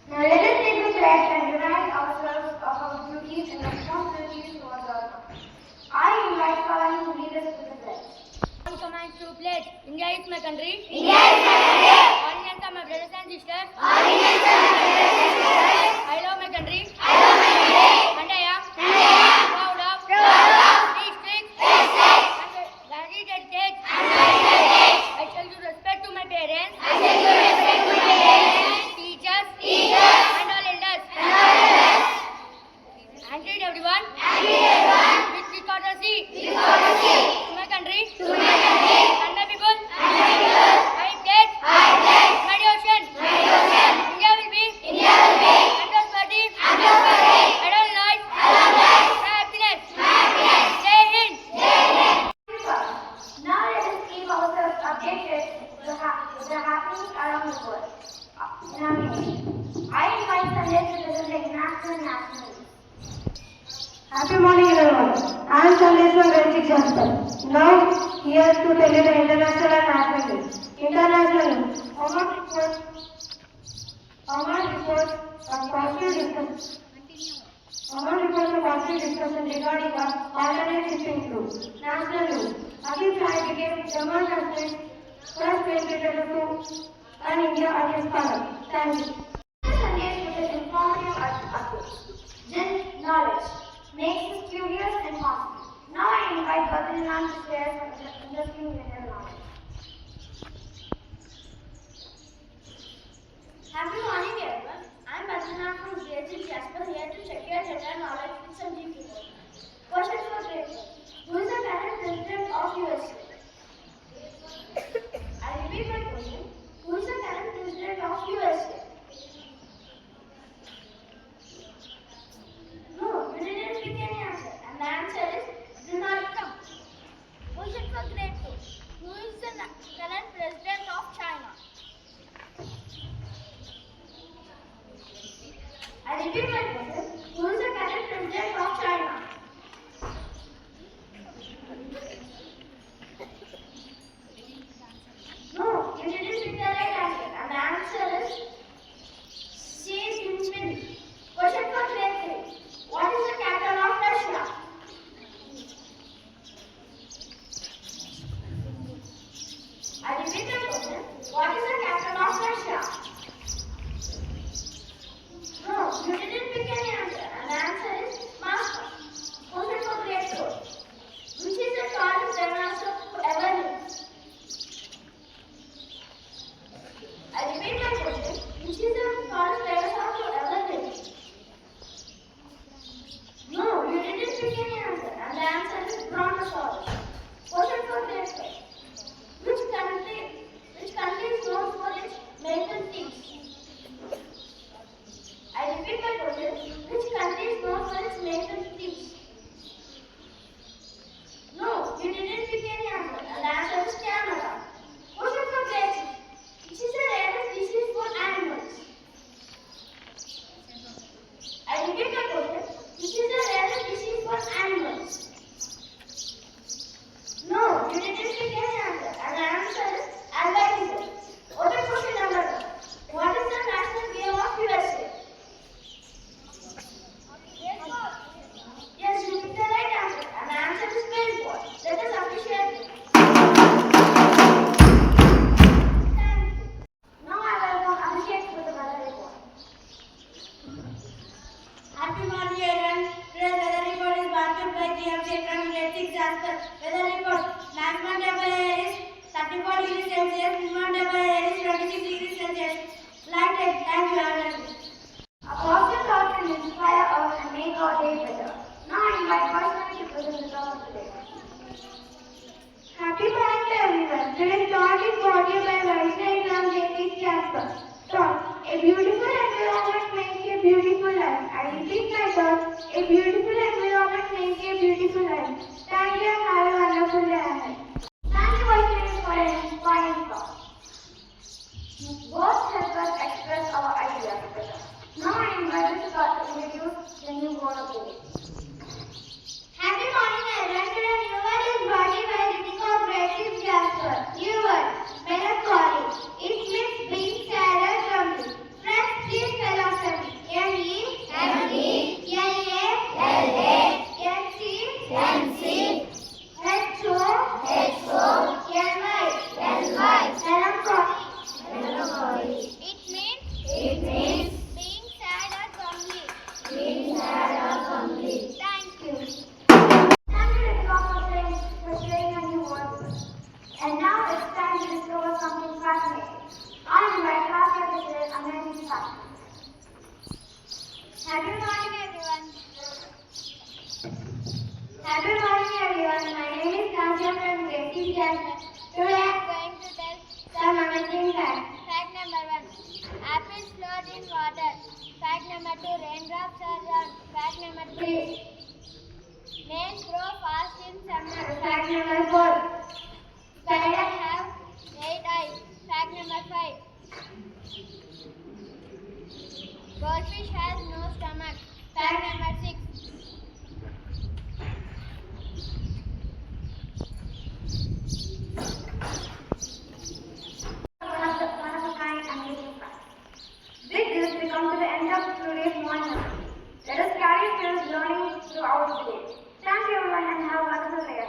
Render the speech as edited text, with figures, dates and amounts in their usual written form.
Now let us take a breath and remind ourselves of our duties and responsibilities towards our country. I invite Karan to lead us to the pledge. One commands to pledge. India is my country. India is my country. All Indians are my brothers and sisters. All Indians are my brothers and sisters. I love my country. I love my country. And I am proud of these streets and very dedicated. I shall give respect to my parents. I shall give respect to my parents, Teachers. teachers, And all elders. and all others. And greet everyone. And greet everyone With courtesy. with courtesy To my country. to my country And my people. and my people. I pledge. I pledge My devotion. my devotion. India will be. India will be And prosperity. and prosperity. And all life. And long life. My happiness. My happiness. Jai Hind. Jai Hind. Now let us keep ourselves updated with the happenings around the world. In our nation. I invite Sunday to present the international national news. Happy morning everyone. I am Sunday from Grade VI Jasper. Now here to tell you the international and national news. International news. Oman reports a positive discussion regarding the alternate shipping route. National news. Adi flight became German country's first penetrator to an India against Poland. Thank you. Sunday with informative updates. Then knowledge makes us curious and confident. Now I invite Badrinath to share some interesting general knowledge. Happy morning everyone. I am Badrinath from Grade VI Jasper here to check your general knowledge with some deep report. Question for Grade 1. Who is the current president of USA? I repeat my question. Who is the current president of USA? No, you didn't pick any answer. And the answer is Donald Trump. Question for Grade 2. Who is the current president of China? I repeat my question. Who is the current president of China? No, you didn't pick the right answer. And the answer is Xi Jinping. Question for Grade 3. What is the capital of Russia? I repeat the question. What is the capital of Russia? No, you didn't pick any answer. And the answer is Moscow. Question for Grade 4. Which is the tallest dinosaur to ever live? I repeat my question. Which is the tallest dinosaur to ever live? No, you didn't pick any answer. And the answer is Brontosaurus. Question for Grade 5. Which country is known for its medical teeth? I repeat my question. Which country is known for its medical teeth? No, you didn't pick any answer. And the answer is Canada. Question for Grade 6. Which is the rarest disease for animals? I repeat my question. Which is the rarest disease for animals? No, you didn't pick any answer. And the answer is albinism. Open question number 2. What is the national game of USA? Yes, you picked the right answer. And the answer is baseball. Let us appreciate it. Thank you. Now I welcome Abhishek for the weather report. Happy morning everyone. Today's weather report is brought to you by GMC from Grade VI Jasper. Weather report. Maximum temperature is 34 degrees Celsius. Minimum temperature is 26 degrees Celsius. Thank you. Have a nice day. A positive thought can inspire us and make our day better. Now I invite Vaishnavi to present the talk of the day. Happy morning to everyone. Today's talk is brought to you by Vaishnavi from Grade VI Jasper. Talk. A beautiful environment makes a beautiful life. I repeat my thought. A beautiful environment makes a beautiful life. Thank you and have a wonderful day ahead. Thank you, Vaishnavi, for an inspiring talk. Words help us express our ideas better. Now I invite you to introduce the new word of the day. Happy morning everyone. Today new word is brought to you by reading of Grade VI Jasper. New word. Melancholy. It means being sad and grumpy. Friends, please spell out number 2, raindrops are down. Fact number 3, snails grow fast in summer. Fact number 4. Spiders have 8 eyes. Fact number 5, goldfish has no stomach. Fact number 6, One of a kind amazing facts. With this, we come to the end of today's morning lesson. Let us carry skills learning throughout the day. Thank you everyone and have a wonderful day.